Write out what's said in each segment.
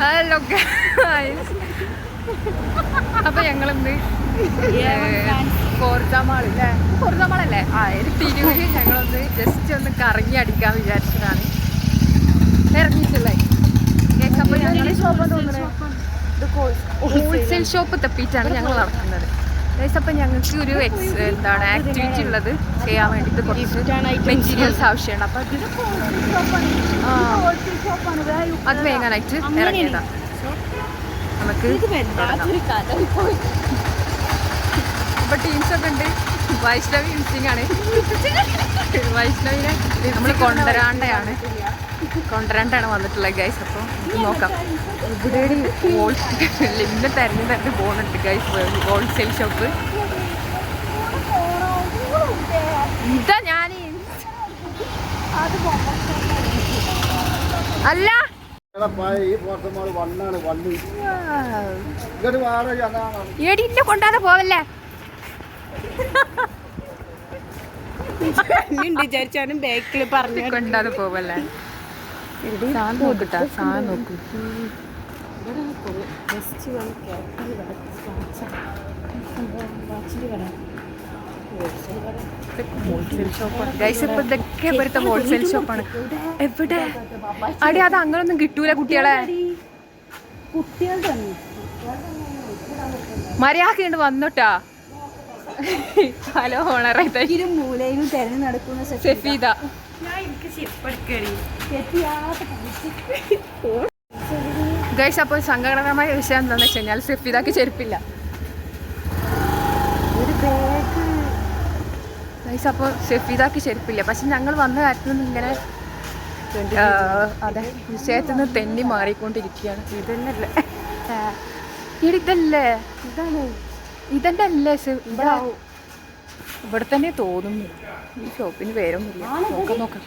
Hello അപ്പൊ ഞങ്ങളെന്ത് ഫോർജാമാളല്ലേ ഫോർജാമാളല്ലേ തിരൂര് ഞങ്ങളൊന്ന് just ഒന്ന് കറങ്ങി അടിക്കാൻ വിചാരിച്ചതാണ് ഇറങ്ങിയിട്ടുള്ളത്. അപ്പൊ ഞങ്ങൾ ഹോൾസെയിൽ ഷോപ്പ് തപ്പിയിട്ടാണ് ഞങ്ങൾ നടത്തുന്നത്. അപ്പം ഞങ്ങൾക്ക് ഒരു എന്താണ് ആക്ടിവിറ്റി ഉള്ളത് ചെയ്യാൻ വേണ്ടിയിട്ട് കുറച്ച് മെറ്റീരിയൽസ് ആവശ്യമുണ്ട്. അപ്പം അത് വേങ്ങാനായിട്ട് ഇറങ്ങിയതാണ്. നമുക്ക് ഇപ്പൊ ടീംസൊക്കെ ഉണ്ട്. വൈഷ്ണവി മിസ്സിംഗ് ആണ്. വൈഷ്ണവിനെ നമ്മൾ കൊണ്ടുവരാണ്ടാണ് വന്നിട്ടുള്ളത് ഗൈസ്. അപ്പോൾ നമുക്ക് നോക്കാം. ഇവിടെ ലിമിനെ തെരഞ്ഞു പോകുന്നുണ്ട് ഗൈസ്. ഹോൾസെയിൽ ഷോപ്പ് ഇതാ ഞാൻ അല്ല എടിന്നെ കൊണ്ടാതെ പോവല്ലേ വിചാരിച്ചാലും ബാക്കിൽ പറഞ്ഞു കൊണ്ടാതെ പോവല്ലേ. സാധനം നോക്കിട്ടാ സാധനം നോക്കൂ. ഇതൊക്കെ ഇവിടുത്തെ ഹോൾസെയിൽ ഷോപ്പാണ്. എവിടെ അടി അത് അങ്ങനൊന്നും കിട്ടൂല കുട്ടികളെ. മര്യാദ വന്നോട്ടാ. ഹലോ ഓണറേ മൂലയിലും തെരഞ്ഞു നടക്കുന്ന സഫീദ. ഗൈസ് അപ്പോൾ സങ്കടകരമായ വിഷയം എന്താണെന്ന് വെച്ച് കഴിഞ്ഞാൽ സഫീദക്ക് ചെരുപ്പില്ല. ഒരു ബാഗ് ഗൈസ്. അപ്പോൾ സഫീദക്ക് ചെരുപ്പില്ല. പക്ഷെ ഞങ്ങൾ വന്ന കാര്യത്തിൽ നിന്ന് ഇങ്ങനെ അതെ വിഷയത്തിൽ നിന്ന് തെന്നി മാറിക്കൊണ്ടിരിക്കുകയാണ്. ഇതന്നല്ലേ ഇതല്ലേ ഇതാണ് ഇതന്നെ അല്ലേ ഇവിടെ തന്നെ തോന്നുന്നു. ഈ ഷോപ്പിന് പേരൊന്നുമില്ല. നോക്കാം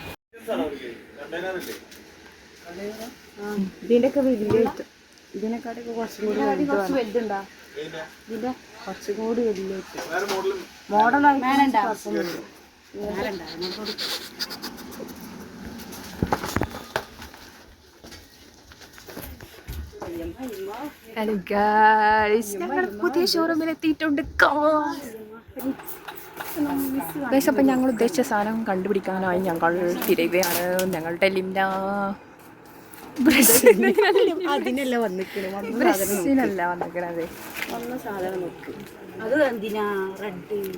ഇതിന്റെ ഒക്കെ വലിയ ഇതിനെക്കാട്ടൊക്കെ കുറച്ചും കൂടി വലുതുണ്ടാ. ഇതിന്റെ കുറച്ചും കൂടി വലിയ മോഡലായി ഞങ്ങൾ പുതിയ ഷോറൂമിൽ എത്തിയിട്ടുണ്ട്. അപ്പം ഞങ്ങൾ ഉദ്ദേശിച്ച സാധനം കണ്ടുപിടിക്കാനായി ഞങ്ങൾ തിരയുകയാണ്. ഞങ്ങളുടെ ലിംന അതിനല്ല വന്നിക്കണത്. വന്ന സാധനം നോക്ക്. അത് എന്തിനാ റെഡിന്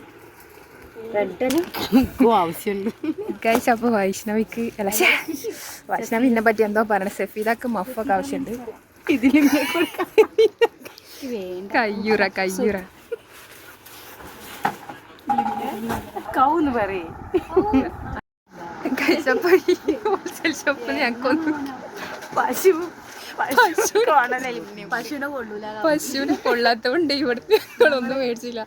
ആവശ്യമുണ്ട് ഗൈസ്. അപ്പോൾ വൈഷ്ണവിക്ക് അല്ല വൈഷ്ണവിനെ പറ്റി എന്തോ പറയണ. സഫീദക്ക് മഫൊക്കെ ആവശ്യമുണ്ട്. ഇതിലും കയ്യൂറ കൗന്ന് പറയേ. ഗൈസ് അപ്പോൾ ഈ ഹോൾസെയിൽ ഷോപ്പിൽ ഞങ്ങൾക്കൊന്നും പശുവിനെ കൊള്ളാത്തോണ്ട് ഇവിടുത്തെ ഞങ്ങളൊന്നും മേടിച്ചില്ല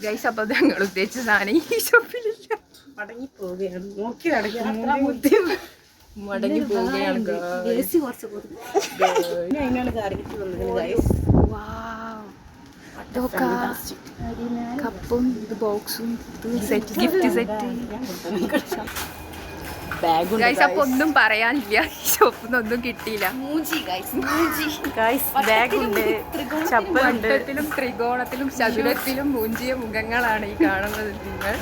ഗൈസ്. അപ്പോൾ ഞങ്ങൾ ഉദ്ദേശിച്ച സാധനം ഈ ഷോപ്പിലില്ല. മടങ്ങി പോവുകയാണ്. നോക്കി നടക്കാൻ മടങ്ങി പോവുകയാണ്. കപ്പും ബോക്സും സെറ്റ് ഗിഫ്റ്റ് സെറ്റ് ഗൈസ്. അപ്പൊ ഒന്നും പറയാനില്ല. ഈ ഷോപ്പിൽ ഒന്നും കിട്ടിയില്ല. ബാഗുണ്ട്, ചപ്പലത്തിലും ത്രികോണത്തിലും ചതുരത്തിലും മൂഞ്ചിയ മുഖങ്ങളാണ് ഈ കാണുന്നത് നിങ്ങൾ.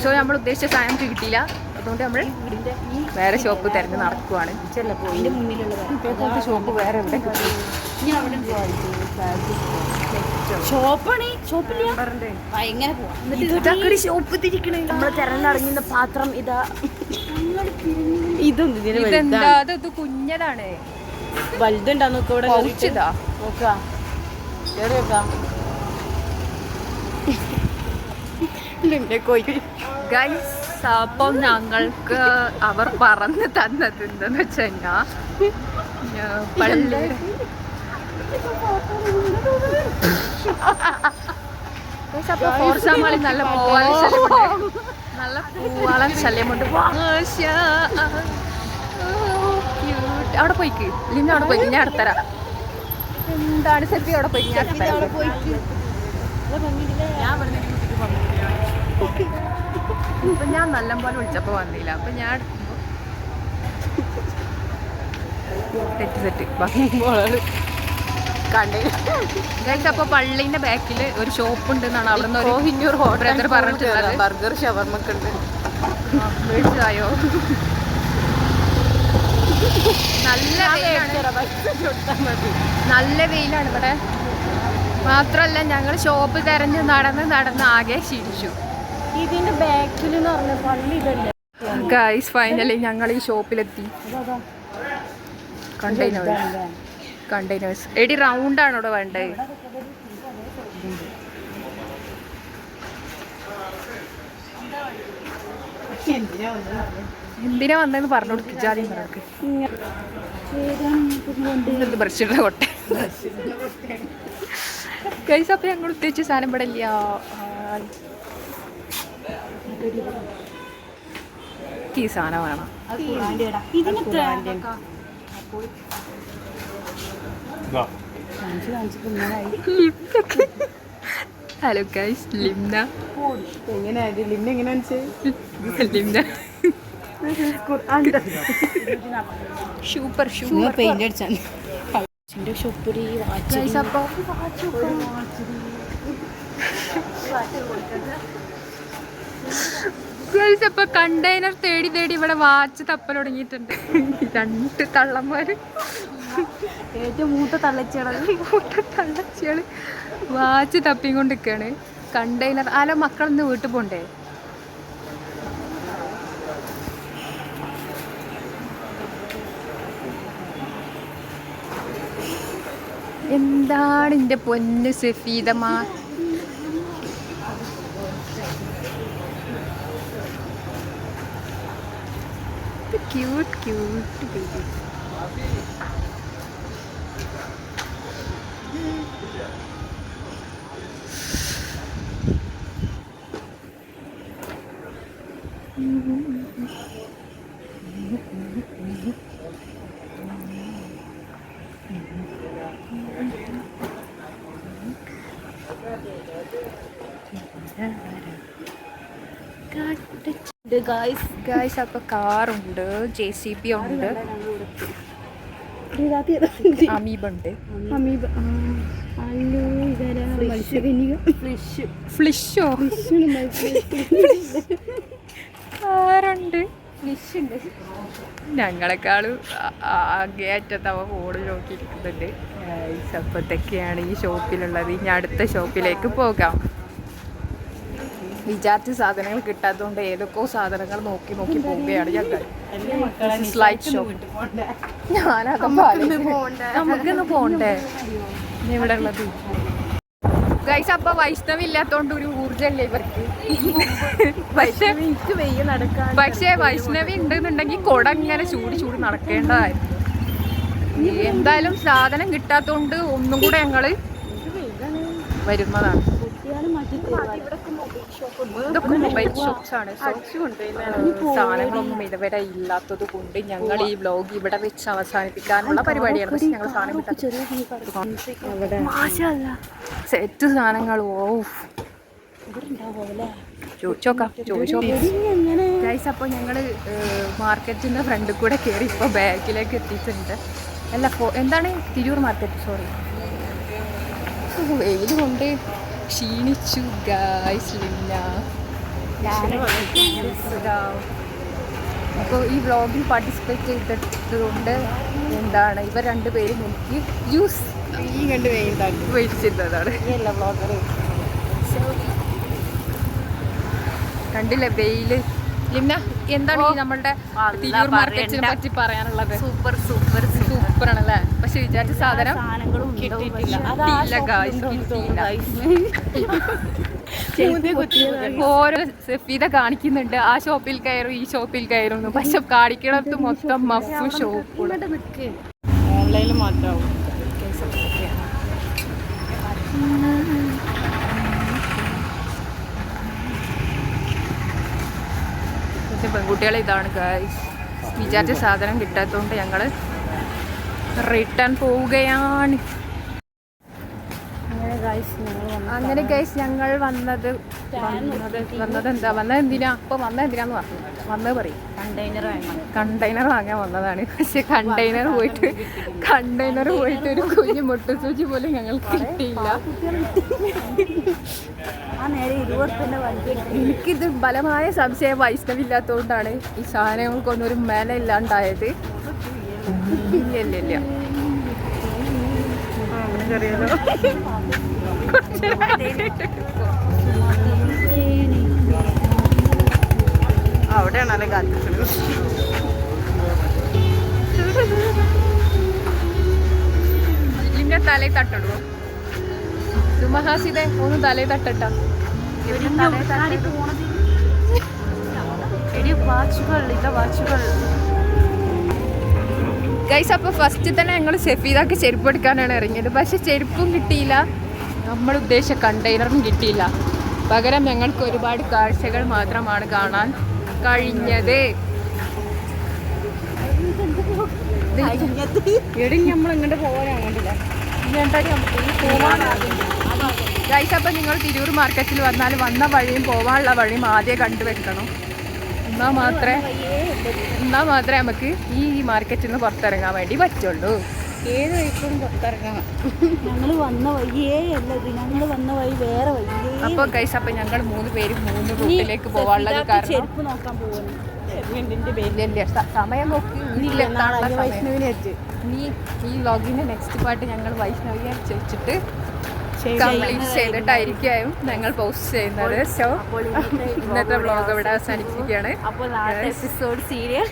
സോ നമ്മൾ ഉദ്ദേശിച്ച സാധനം കിട്ടിയില്ല. അതുകൊണ്ട് നമ്മൾ വേറെ ഷോപ്പ് തിരഞ്ഞ് നടക്കുവാണ്. ഷോപ്പ് വേറെ എവിടെ കിട്ടി? നമ്മള് തിരഞ്ഞിറങ്ങുന്ന പാത്രം ഇതാ. ഇതെന്താ? ഇത് കുഞ്ഞതാണ്. വലുതുണ്ടാ നോക്ക. ഇവിടെ നോക്കാം. ഗൈസ് അപ്പം ഞങ്ങൾക്ക് അവർ പറഞ്ഞു തന്നത് എന്താന്ന് വെച്ച് കഴിഞ്ഞാൽ പള്ളി ഫോർസാമാളി നല്ല പൂവാളൻ ശല്യമുണ്ട്. അവിടെ പോയിക്ക് ലിന്ന അവിടെ പോയിക്ക്. ഞാൻ അടുത്തരാം. എന്താണ് സെപ്പി അവിടെ പോയി? ഞാൻ ഇപ്പൊ ഞാൻ നല്ലപോലെ വിളിച്ചപ്പോ വന്നില്ല. അപ്പൊ ഞാൻ സെറ്റ് ഗൈസ്. അപ്പോൾ പള്ളീൻ്റെ ബാക്കിൽ ഒരു ഷോപ്പ് ഉണ്ട് എന്നാണ് അവിടെ നിന്ന് ഒരു ബ്രദർ പറഞ്ഞിട്ടുള്ളത്. ബർഗർ ഷവർമൊക്കെ ഉണ്ട്. മേടിച്ചതായോ? നല്ല വെയിലാണ്, നല്ല വെയിലാണ് ഇവിടെ. മാത്രമല്ല ഞങ്ങൾ ഷോപ്പ് തിരഞ്ഞ് നടന്ന് ആകെ ക്ഷീണിച്ചു. ഇതിന്റെ ബാക്കിൽ എന്ന് പറഞ്ഞ പള്ളി ഇതല്ലേ ഗൈസ്. ഫൈനലി ഞങ്ങൾ ഈ ഷോപ്പിലെത്തി. കണ്ടെയ്നേഴ്സ് എടി റൗണ്ടാണ് ഇവിടെ വേണ്ടത്. എന്തിനാ വന്നതെന്ന് പറഞ്ഞു കൊടുക്കിച്ചാദ്യം പറഞ്ഞു. ബ്രഷിന്റെ കൊട്ട ഗൈസ്. അപ്പൊ ഞങ്ങൾ ഉദ്ദേശിച്ച സാധനം ഇവിടെ ഇല്ല. ഈ സാധനം വേണം. Hello guys, Limna. Super super paint അടിച്ചാണ്. അപ്പൊ കണ്ടെയ്നർ തേടി ഇവിടെ വാച്ച് തപ്പൽ തുടങ്ങിയിട്ടുണ്ട്. 2 തള്ളന്മാര്, ഏറ്റവും മൂത്ത തള്ളച്ചികള് വാച്ച് തപ്പിക്കൊണ്ടിരിക്കാണ്. കണ്ടെയ്നർ ആലോ മക്കളൊന്ന് വീട്ടിൽ പോണ്ടേ? എന്താണ് എൻ്റെ പൊന്ന് സഫീദമാ? Cute baby. ഗായ്സ് അപ്പൊ കാറുണ്ട്, JCB ഉണ്ട്, അമീബുണ്ട്. ഫ്ലിഷോ കാറുണ്ട്, ഫിഷുണ്ട്. ഞങ്ങളെക്കാളും ആകെ അറ്റത്തവ ഫോണ് നോക്കിയിരിക്കുന്നുണ്ട്. അപ്പോൾ ഇതൊക്കെയാണ് ഈ ഷോപ്പിലുള്ളത്. ഇനി അടുത്ത ഷോപ്പിലേക്ക് പോകാം. വിചാരിച്ച സാധനങ്ങൾ കിട്ടാത്തതുകൊണ്ട് ഏതൊക്കെയോ സാധനങ്ങൾ നോക്കി പോവുകയാണ് ഞങ്ങൾ. Slide shop. നമുക്കൊന്ന് പോണ്ടേ ഇവിടെ ഉള്ളത് ഗൈസ്. അപ്പൊ വൈഷ്ണവ ഇല്ലാത്തോണ്ട് ഒരു ഊർജ്ജല്ലേ ഇവർക്ക്. പക്ഷേ വൈഷ്ണവി ഉണ്ടെന്നുണ്ടെങ്കിൽ കൊട ഇങ്ങനെ ചൂടി നടക്കേണ്ടതായിരുന്നു. എന്തായാലും സാധനം കിട്ടാത്തോണ്ട് ഒന്നും കൂടെ ഞങ്ങള് വരുന്നതാണ്. ഇതൊക്കെ മൊബൈൽ ഷോപ്സ് ആണ്. സാധനങ്ങളൊന്നും ഇതുവരെ ഇല്ലാത്തത് കൊണ്ട് ഞങ്ങൾ ഈ വ്ലോഗ് ഇവിടെ വെച്ച് അവസാനിപ്പിക്കാനുള്ള പരിപാടിയാണ്. പക്ഷെ ഞങ്ങൾ സാധനം സെറ്റ് സാധനങ്ങൾ ഗൈസ്. അപ്പോൾ ഞങ്ങൾ മാർക്കറ്റിൻ്റെ ഫ്രണ്ടിൽ കൂടെ കയറി ഇപ്പോൾ ബാക്കിലേക്ക് എത്തിയിട്ടുണ്ട്. അല്ല എന്താണ് തിരൂർ മാർക്കറ്റ്, സോറി. വെയിൽ കൊണ്ട് ക്ഷീണിച്ചു ഗൈസ്. അപ്പോൾ ഈ വ്ളോഗിൽ പാർട്ടിസിപ്പേറ്റ് ചെയ്തതുകൊണ്ട് എന്താണ് ഇവർ രണ്ടുപേരും എനിക്ക് ജ്യൂസ് മേടിച്ചിരുന്നതാണ്. കണ്ടില്ലേ വെയില്. ലിംന, എന്താണ് ഈ നമ്മളുടെ തിരൂർ മാർക്കറ്റിനെ പറ്റി പറയാനുള്ളത്? സൂപ്പർ ആണല്ലേ. പക്ഷെ വിചാരിച്ച സാധനം ഓരോ സഫീദ കാണിക്കുന്നുണ്ട്. ആ ഷോപ്പിൽ കയറും, ഈ ഷോപ്പിൽ കയറുന്നു. പക്ഷെ കാണിക്കണത് മൊത്തം മഫു ഷോപ്പ്. ഓൺലൈനിൽ മാത്രമാവും. പെൺകുട്ടികളെ ഇതാണ് ഗൈസ്. വിചാരിച്ച സാധനം കിട്ടാത്തതുകൊണ്ട് ഞങ്ങൾ റിട്ടേൺ പോവുകയാണ്. അങ്ങനെ ഗൈസ് ഞങ്ങൾ വന്നത് എന്തിനാ ഇപ്പൊ എന്തിനാന്ന് പറഞ്ഞു വന്നത് പറയും. കണ്ടെയ്നർ വാങ്ങാൻ വന്നതാണ്. പക്ഷെ കണ്ടെയ്നർ പോയിട്ട് ഒരു കുഞ്ഞു മുട്ടുസൂചി പോലും ഞങ്ങൾക്ക് കിട്ടിയില്ല. എനിക്കിത് ബലമായ സംശയം വൈഷ്ണവില്ലാത്തതുകൊണ്ടാണ് ഈ സാധനങ്ങൾക്കൊന്നും ഒരു മേല ഇല്ലാണ്ടായത്. ഇല്ല അവിടെയാണല്ലേ കാത്തിക്കുന്നത്. ഇതിന്റെ തലയിൽ തട്ടിടുവോ സുമഹാസിതെ ഒന്ന് തലയിൽ തട്ടട്ട. ഗൈസ് അപ്പോൾ ഫസ്റ്റ് തന്നെ ഞങ്ങൾ ഷെഫീദാക്ക് ചെരുപ്പ് എടുക്കാനാണ് ഇറങ്ങിയത്. പക്ഷെ ചെരുപ്പും കിട്ടിയില്ല, നമ്മൾ ഉദ്ദേശിച്ച കണ്ടെയ്നറും കിട്ടിയില്ല. പകരം ഞങ്ങൾക്ക് ഒരുപാട് കാഴ്ചകൾ മാത്രമാണ് കാണാൻ കഴിഞ്ഞത്. നമ്മളിങ്ങോട്ട് പോകാനാകണ്ടില്ല. ഗൈസ് അപ്പോൾ നിങ്ങൾ തിരൂർ മാർക്കറ്റിൽ വന്നാൽ വന്ന വഴിയും പോകാനുള്ള വഴിയും ആദ്യം കണ്ടുവെക്കണം. എന്നാൽ മാത്രമേ നമുക്ക് ഈ മാർക്കറ്റിൽ നിന്ന് പുറത്തിറങ്ങാൻ വേണ്ടി പറ്റുള്ളൂ. ഏത് വഴിക്കും പുറത്തിറങ്ങാം. ഞങ്ങൾ വന്ന വഴിയേ അല്ല ഇത്, ഞങ്ങൾ വന്ന വഴി വേറെ വഴിയേ. അപ്പോൾ ഗൈസ് അപ്പോൾ ഞങ്ങൾ 3 പേരും 3 റൂട്ടിലേക്ക് പോകാനുള്ളത് കാരണം ചെരുപ്പ് നോക്കാൻ പോകുന്നു. സമയം നോക്കി വൈഷ്ണവിനെ വെച്ച് ഈ വ്ളോഗിന്റെ നെക്സ്റ്റ് പാർട്ട് ഞങ്ങൾ വൈഷ്ണവിനെ വെച്ചിട്ട് കംപ്ലീറ്റ് ചെയ്തിട്ടായിരിക്കും ഞങ്ങൾ പോസ്റ്റ് ചെയ്യുന്നത്. സോ ഇന്നത്തെ വ്ളോഗ് ഇവിടെ അവസാനിച്ചിരിക്കുകയാണ്. അപ്പോൾ നാളത്തെ എപ്പിസോഡ് സീരിയൽ